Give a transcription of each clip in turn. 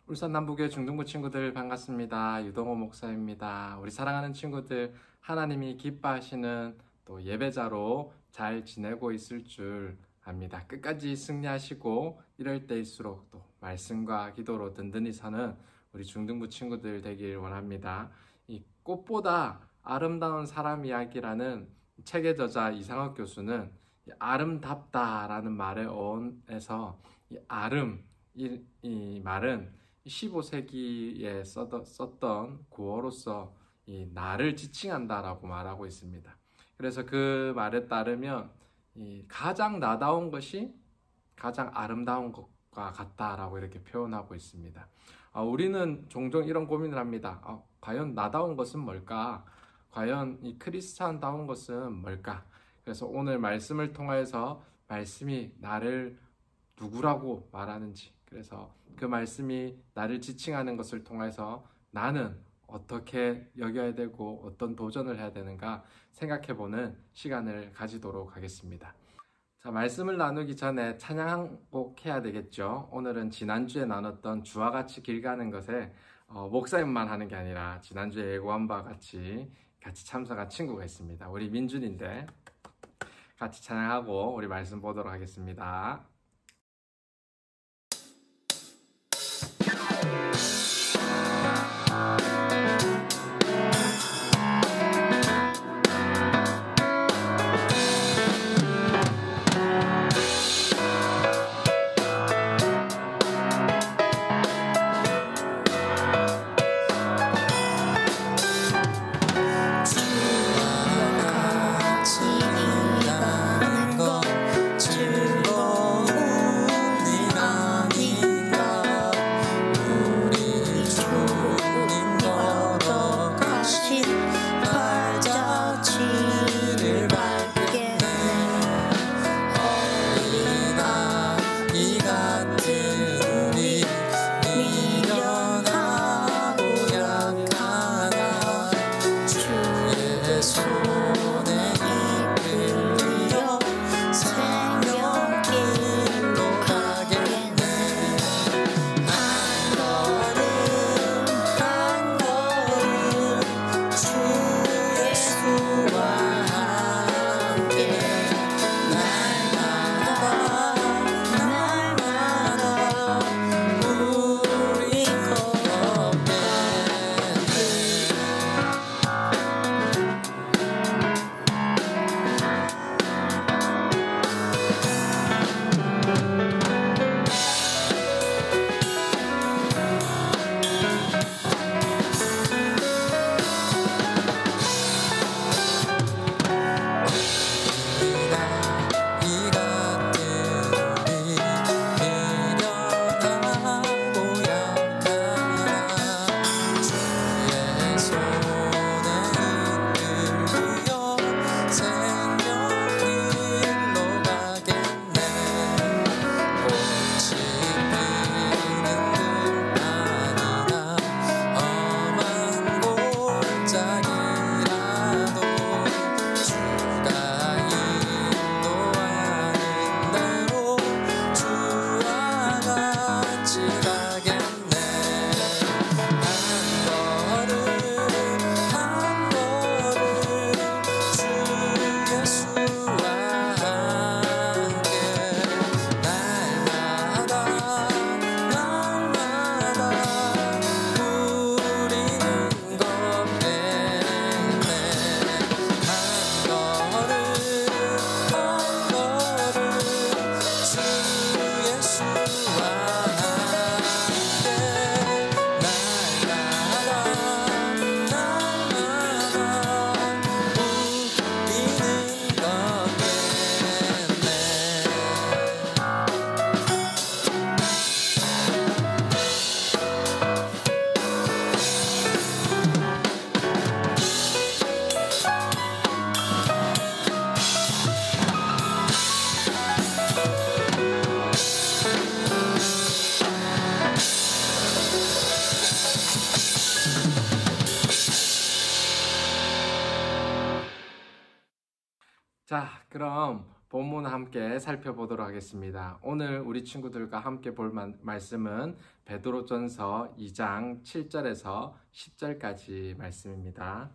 울산 남부교회 중등부 친구들 반갑습니다. 유동호 목사입니다. 우리 사랑하는 친구들, 하나님이 기뻐하시는 또 예배자로 잘 지내고 있을 줄 압니다. 끝까지 승리하시고 이럴 때일수록 또 말씀과 기도로 든든히 사는 우리 중등부 친구들 되길 원합니다. 이 꽃보다 아름다운 사람 이야기라는 책의 저자 이상학 교수는 아름답다라는 말의 어원에서 이 말은 15세기에 썼던 구어로서 이 나를 지칭한다라고 말하고 있습니다. 그래서 그 말에 따르면 가장 나다운 것이 가장 아름다운 것과 같다라고 이렇게 표현하고 있습니다. 우리는 종종 이런 고민을 합니다. 과연 나다운 것은 뭘까? 과연 이 크리스찬다운 것은 뭘까? 그래서 오늘 말씀을 통해서 말씀이 나를 누구라고 말하는지, 그래서 그 말씀이 나를 지칭하는 것을 통해서 나는 어떻게 여겨야 되고 어떤 도전을 해야 되는가 생각해보는 시간을 가지도록 하겠습니다. 자, 말씀을 나누기 전에 찬양 한 곡 해야 되겠죠. 오늘은 지난주에 나눴던 주와 같이 길 가는 것에 목사님만 하는 게 아니라 지난주에 예고한 바와 같이 참석한 친구가 있습니다. 우리 민준인데 같이 찬양하고 우리 말씀 보도록 하겠습니다. 자, 그럼 본문 함께 살펴보도록 하겠습니다. 오늘 우리 친구들과 함께 볼 말씀은 베드로전서 2장 7절에서 10절까지 말씀입니다.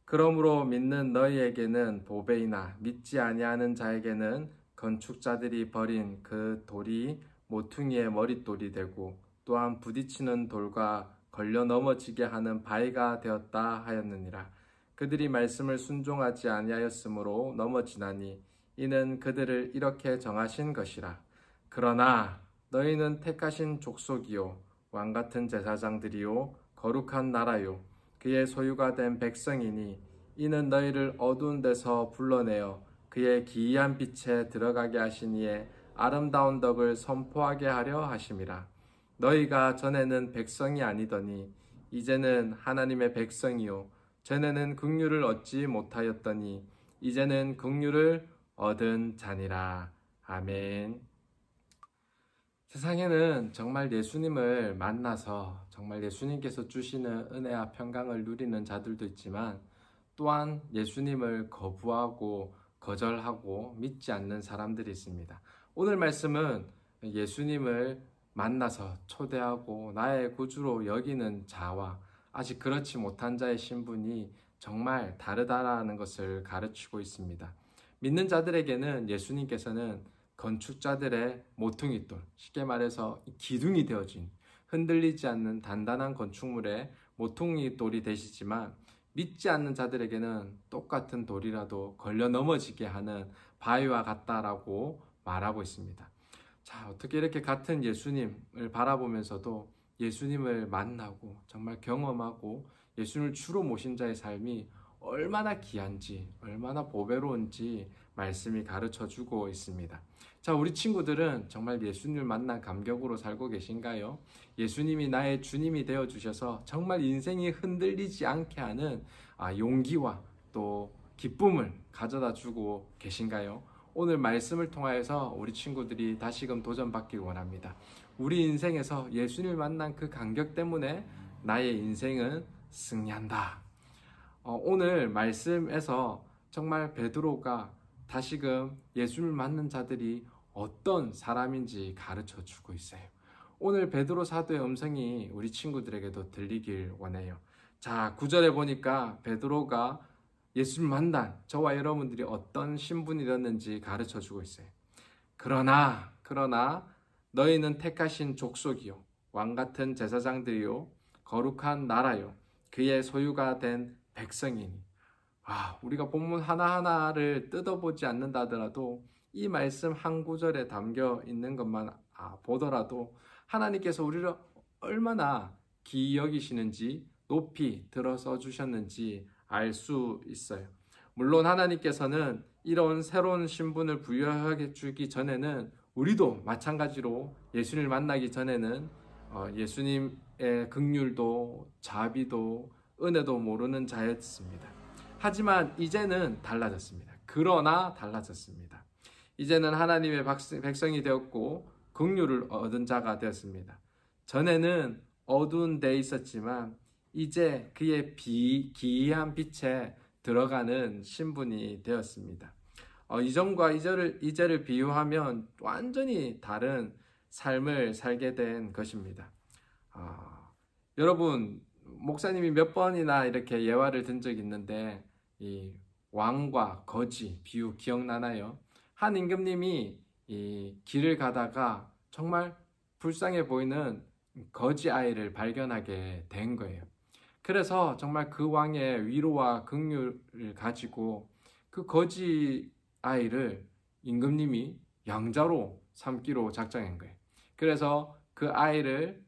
그러므로 믿는 너희에게는 보배이나 믿지 아니하는 자에게는 건축자들이 버린 그 돌이 모퉁이의 머릿돌이 되고 또한 부딪히는 돌과 걸려 넘어지게 하는 바위가 되었다 하였느니라. 그들이 말씀을 순종하지 아니하였으므로 넘어지나니 이는 그들을 이렇게 정하신 것이라. 그러나 너희는 택하신 족속이요 왕같은 제사장들이요 거룩한 나라요 그의 소유가 된 백성이니 이는 너희를 어두운 데서 불러내어 그의 기이한 빛에 들어가게 하시니에 아름다운 덕을 선포하게 하려 하심이라. 너희가 전에는 백성이 아니더니 이제는 하나님의 백성이요 전에는 긍휼을 얻지 못하였더니 이제는 긍휼을 얻은 자니라. 아멘. 세상에는 정말 예수님을 만나서 정말 예수님께서 주시는 은혜와 평강을 누리는 자들도 있지만 또한 예수님을 거부하고 거절하고 믿지 않는 사람들이 있습니다. 오늘 말씀은 예수님을 만나서 초대하고 나의 구주로 여기는 자와 아직 그렇지 못한 자의 신분이 정말 다르다라는 것을 가르치고 있습니다. 믿는 자들에게는 예수님께서는 건축자들의 모퉁이돌, 쉽게 말해서 기둥이 되어진 흔들리지 않는 단단한 건축물의 모퉁이돌이 되시지만 믿지 않는 자들에게는 똑같은 돌이라도 걸려 넘어지게 하는 바위와 같다라고 말하고 있습니다. 자, 어떻게 이렇게 같은 예수님을 바라보면서도 예수님을 만나고 정말 경험하고 예수님을 주로 모신 자의 삶이 얼마나 귀한지, 얼마나 보배로운지 말씀이 가르쳐주고 있습니다. 자, 우리 친구들은 정말 예수님을 만난 감격으로 살고 계신가요? 예수님이 나의 주님이 되어주셔서 정말 인생이 흔들리지 않게 하는 용기와 또 기쁨을 가져다 주고 계신가요? 오늘 말씀을 통하여서 우리 친구들이 다시금 도전받길 원합니다. 우리 인생에서 예수님을 만난 그 감격 때문에 나의 인생은 승리한다. 오늘 말씀에서 정말 베드로가 다시금 예수님을 만난 자들이 어떤 사람인지 가르쳐 주고 있어요. 오늘 베드로 사도의 음성이 우리 친구들에게도 들리길 원해요. 자, 9절에 보니까 베드로가 예수님을 만난 저와 여러분들이 어떤 신분이었는지 가르쳐 주고 있어요. 그러나 너희는 택하신 족속이요 왕같은 제사장들이요 거룩한 나라요 그의 소유가 된 백성이니. 우리가 본문 하나하나를 뜯어보지 않는다 하더라도 이 말씀 한 구절에 담겨 있는 것만 보더라도 하나님께서 우리를 얼마나 기이 여기시는지 높이 들어서 주셨는지 알 수 있어요. 물론 하나님께서는 이런 새로운 신분을 부여하게 주기 전에는 우리도 마찬가지로 예수님을 만나기 전에는 예수님의 긍휼도 자비도 은혜도 모르는 자였습니다. 하지만 이제는 달라졌습니다. 그러나 달라졌습니다. 이제는 하나님의 백성이 되었고 긍휼을 얻은 자가 되었습니다. 전에는 어두운 데 있었지만 이제 그의 기이한 빛에 들어가는 신분이 되었습니다. 이전과 이제를 비유하면 완전히 다른 삶을 살게 된 것입니다. 여러분, 목사님이 몇 번이나 이렇게 예화를 든 적이 있는데 이 왕과 거지 비유 기억나나요? 한 임금님이 이 길을 가다가 정말 불쌍해 보이는 거지 아이를 발견하게 된 거예요. 그래서 정말 그 왕의 위로와 긍휼을 가지고 그 거지 아이를 임금님이 양자로 삼기로 작정한 거예요. 그래서 그 아이를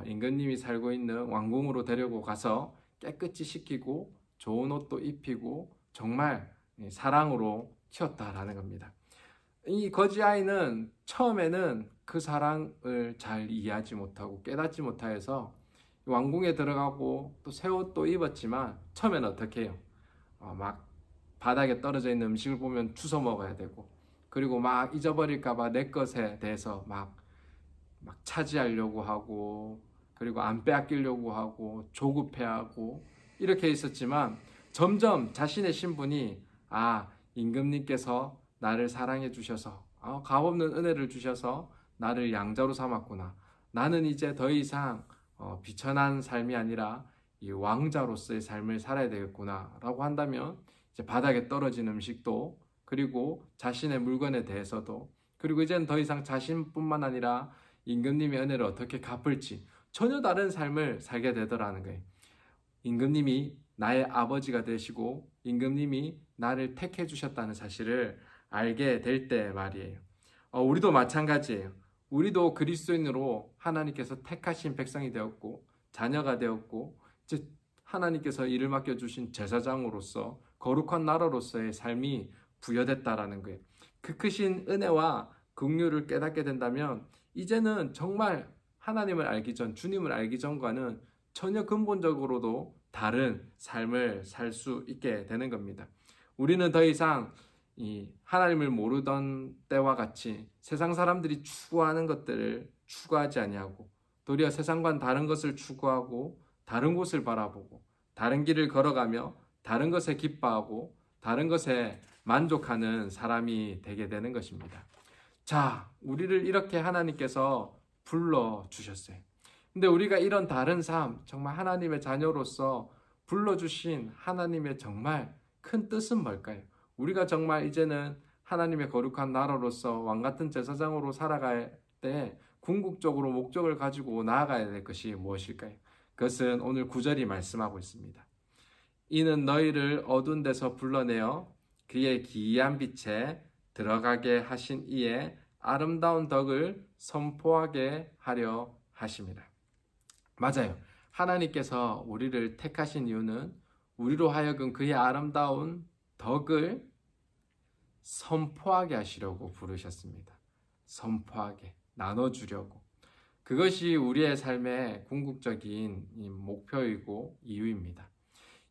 임금님이 살고 있는 왕궁으로 데리고 가서 깨끗이 씻기고 좋은 옷도 입히고 정말 사랑으로 키웠다라는 겁니다. 이 거지 아이는 처음에는 그 사랑을 잘 이해하지 못하고 깨닫지 못하여서 왕궁에 들어가고 또 새 옷도 입었지만 처음에는 어떻게 해요? 막 바닥에 떨어져 있는 음식을 보면 주워 먹어야 되고 그리고 막 잊어버릴까봐 내 것에 대해서 막 차지하려고 하고 그리고 안 빼앗기려고 하고 조급해하고 이렇게 있었지만 점점 자신의 신분이 임금님께서 나를 사랑해 주셔서 값없는 은혜를 주셔서 나를 양자로 삼았구나. 나는 이제 더 이상 비천한 삶이 아니라 이 왕자로서의 삶을 살아야 되겠구나 라고 한다면 이제 바닥에 떨어진 음식도, 그리고 자신의 물건에 대해서도, 그리고 이제는 더 이상 자신뿐만 아니라 임금님의 은혜를 어떻게 갚을지 전혀 다른 삶을 살게 되더라는 거예요. 임금님이 나의 아버지가 되시고 임금님이 나를 택해 주셨다는 사실을 알게 될 때 말이에요. 우리도 마찬가지예요. 우리도 그리스도인으로 하나님께서 택하신 백성이 되었고 자녀가 되었고, 이제 하나님께서 일을 맡겨주신 제사장으로서 거룩한 나라로서의 삶이 부여됐다라는 거예요. 그 크신 은혜와 긍휼을 깨닫게 된다면 이제는 정말 하나님을 알기 전, 주님을 알기 전과는 전혀 근본적으로도 다른 삶을 살 수 있게 되는 겁니다. 우리는 더 이상 이 하나님을 모르던 때와 같이 세상 사람들이 추구하는 것들을 추구하지 아니하고, 도리어 세상과는 다른 것을 추구하고 다른 곳을 바라보고 다른 길을 걸어가며 다른 것에 기뻐하고 다른 것에 만족하는 사람이 되게 되는 것입니다. 자, 우리를 이렇게 하나님께서 불러주셨어요. 근데 우리가 이런 다른 삶, 정말 하나님의 자녀로서 불러주신 하나님의 정말 큰 뜻은 뭘까요? 우리가 정말 이제는 하나님의 거룩한 나라로서 왕같은 제사장으로 살아갈 때 궁극적으로 목적을 가지고 나아가야 될 것이 무엇일까요? 그것은 오늘 9절이 말씀하고 있습니다. 이는 너희를 어두운 데서 불러내어 그의 기이한 빛에 들어가게 하신 이의 아름다운 덕을 선포하게 하려 하심이라. 맞아요. 하나님께서 우리를 택하신 이유는 우리로 하여금 그의 아름다운 덕을 선포하게 하시려고 부르셨습니다. 선포하게, 나눠주려고. 그것이 우리의 삶의 궁극적인 목표이고 이유입니다.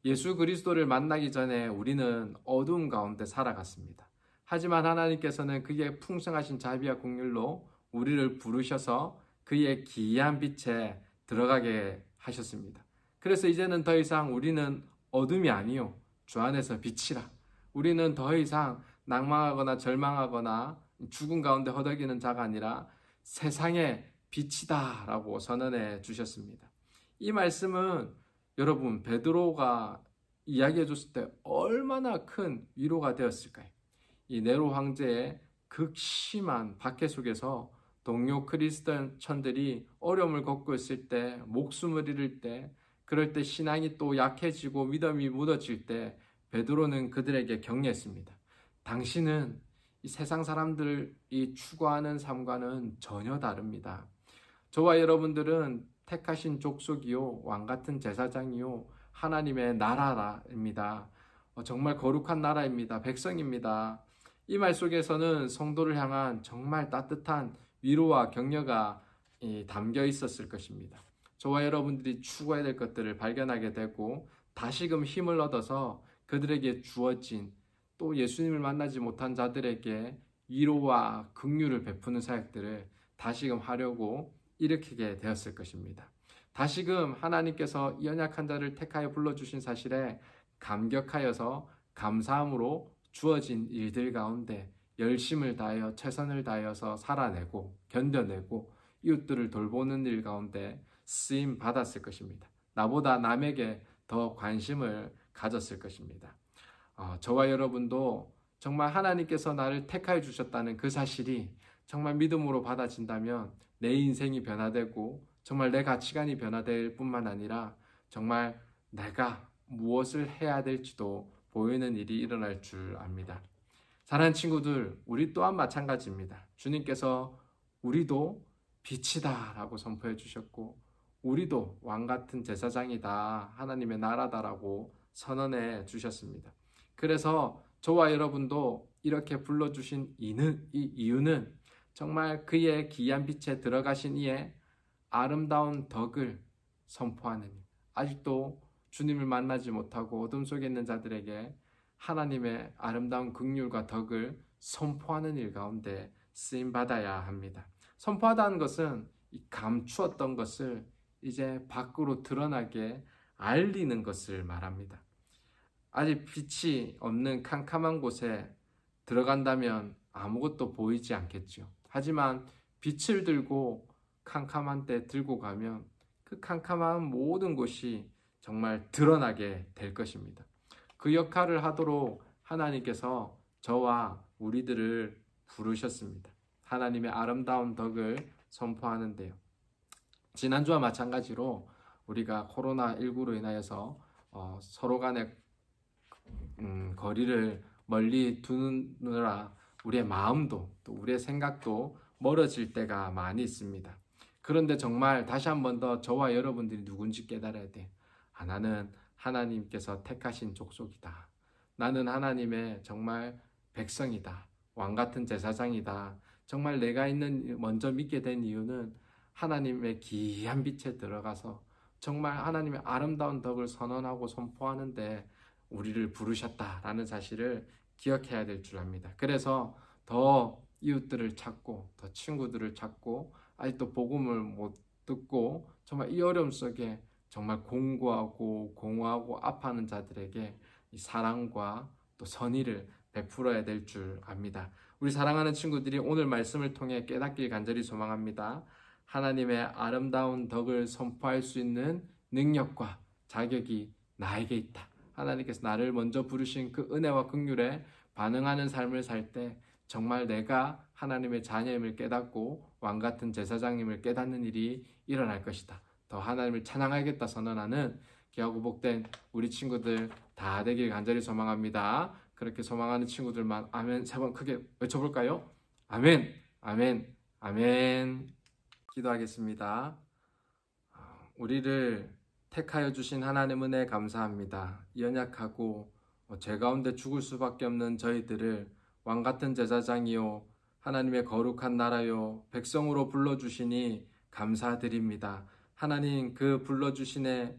예수 그리스도를 만나기 전에 우리는 어두움 가운데 살아갔습니다. 하지만 하나님께서는 그의 풍성하신 자비와 긍휼로 우리를 부르셔서 그의 기이한 빛에 들어가게 하셨습니다. 그래서 이제는 더 이상 우리는 어둠이 아니요, 주 안에서 빛이라. 우리는 더 이상 낭망하거나 절망하거나 죽음 가운데 허덕이는 자가 아니라 세상의 빛이다 라고 선언해 주셨습니다. 이 말씀은 여러분, 베드로가 이야기해 줬을 때 얼마나 큰 위로가 되었을까요? 이 네로 황제의 극심한 박해 속에서 동료 크리스천들이 어려움을 겪고 있을 때, 목숨을 잃을 때, 그럴 때 신앙이 또 약해지고 믿음이 무너질 때 베드로는 그들에게 격려했습니다. 당신은 이 세상 사람들이 추구하는 삶과는 전혀 다릅니다. 저와 여러분들은 택하신 족속이요, 왕같은 제사장이요, 하나님의 나라입니다. 정말 거룩한 나라입니다. 백성입니다. 이 말 속에서는 성도를 향한 정말 따뜻한 위로와 격려가 담겨 있었을 것입니다. 저와 여러분들이 추구해야 될 것들을 발견하게 되고 다시금 힘을 얻어서 그들에게 주어진, 또 예수님을 만나지 못한 자들에게 위로와 긍휼을 베푸는 사역들을 다시금 하려고 일으키게 되었을 것입니다. 다시금 하나님께서 이 연약한 자를 택하여 불러주신 사실에 감격하여서 감사함으로 주어진 일들 가운데 열심을 다하여 최선을 다하여서 살아내고 견뎌내고 이웃들을 돌보는 일 가운데 쓰임 받았을 것입니다. 나보다 남에게 더 관심을 가졌을 것입니다. 저와 여러분도 정말 하나님께서 나를 택하여 주셨다는 그 사실이 정말 믿음으로 받아진다면 내 인생이 변화되고 정말 내 가치관이 변화될 뿐만 아니라 정말 내가 무엇을 해야 될지도 보이는 일이 일어날 줄 압니다. 사랑하는 친구들, 우리 또한 마찬가지입니다. 주님께서 우리도 빛이다 라고 선포해 주셨고 우리도 왕같은 제사장이다, 하나님의 나라다라고 선언해 주셨습니다. 그래서 저와 여러분도 이렇게 불러주신 이유는 정말 그의 기이한 빛에 들어가신 이의 아름다운 덕을 선포하는 일, 아직도 주님을 만나지 못하고 어둠 속에 있는 자들에게 하나님의 아름다운 긍휼과 덕을 선포하는 일 가운데 쓰임받아야 합니다. 선포하다는 것은 감추었던 것을 이제 밖으로 드러나게 알리는 것을 말합니다. 아직 빛이 없는 캄캄한 곳에 들어간다면 아무것도 보이지 않겠죠. 하지만 빛을 들고 캄캄한 때 들고 가면 그 캄캄한 모든 곳이 정말 드러나게 될 것입니다. 그 역할을 하도록 하나님께서 저와 우리들을 부르셨습니다. 하나님의 아름다운 덕을 선포하는데요. 지난주와 마찬가지로 우리가 코로나19로 인하여서 서로 간의 거리를 멀리 두느라 우리의 마음도 또 우리의 생각도 멀어질 때가 많이 있습니다. 그런데 정말 다시 한 번 더 저와 여러분들이 누군지 깨달아야 돼. 나는 하나님께서 택하신 족속이다. 나는 하나님의 정말 백성이다. 왕같은 제사장이다. 정말 내가 먼저 믿게 된 이유는 하나님의 귀한 빛에 들어가서 정말 하나님의 아름다운 덕을 선언하고 선포하는데 우리를 부르셨다라는 사실을 기억해야 될 줄 압니다. 그래서 더 이웃들을 찾고 더 친구들을 찾고 아직도 복음을 못 듣고 정말 이 어려움 속에 정말 공고하고 아파하는 자들에게 이 사랑과 또 선의를 베풀어야 될 줄 압니다. 우리 사랑하는 친구들이 오늘 말씀을 통해 깨닫길 간절히 소망합니다. 하나님의 아름다운 덕을 선포할 수 있는 능력과 자격이 나에게 있다. 하나님께서 나를 먼저 부르신 그 은혜와 긍휼에 반응하는 삶을 살 때 정말 내가 하나님의 자녀임을 깨닫고 왕같은 제사장임을 깨닫는 일이 일어날 것이다. 더 하나님을 찬양하겠다 선언하는 귀하고 복된 우리 친구들 다 되길 간절히 소망합니다. 그렇게 소망하는 친구들만 아멘 3번 크게 외쳐볼까요? 아멘, 아멘, 아멘. 기도하겠습니다. 우리를 택하여 주신 하나님 은혜에 감사합니다. 연약하고 죄 가운데 죽을 수밖에 없는 저희들을 왕같은 제사장이요 하나님의 거룩한 나라요 백성으로 불러주시니 감사드립니다. 하나님 그 불러주심의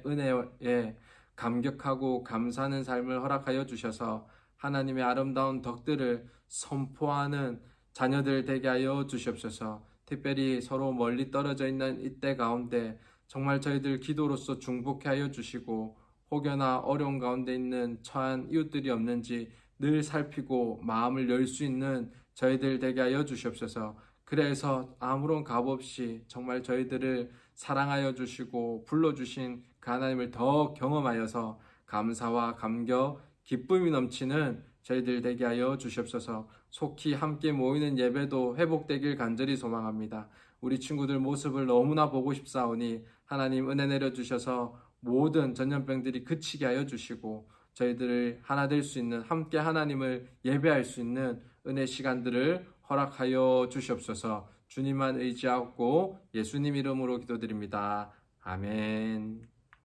은혜에 감격하고 감사하는 삶을 허락하여 주셔서 하나님의 아름다운 덕들을 선포하는 자녀들 되게 하여 주시옵소서. 특별히 서로 멀리 떨어져 있는 이때 가운데 정말 저희들 기도로서 중보케 하여 주시고 혹여나 어려운 가운데 있는 처한 이웃들이 없는지 늘 살피고 마음을 열 수 있는 저희들 되게 하여 주시옵소서. 그래서 아무런 값 없이 정말 저희들을 사랑하여 주시고 불러주신 그 하나님을 더 경험하여서 감사와 감격, 기쁨이 넘치는 저희들 되게 하여 주시옵소서. 속히 함께 모이는 예배도 회복되길 간절히 소망합니다. 우리 친구들 모습을 너무나 보고 싶사오니 하나님 은혜 내려주셔서 모든 전염병들이 그치게 하여 주시고 저희들을 하나 될 수 있는 함께 하나님을 예배할 수 있는 은혜 시간들을 허락하여 주시옵소서. 주님만 의지하고 예수님 이름으로 기도드립니다. 아멘.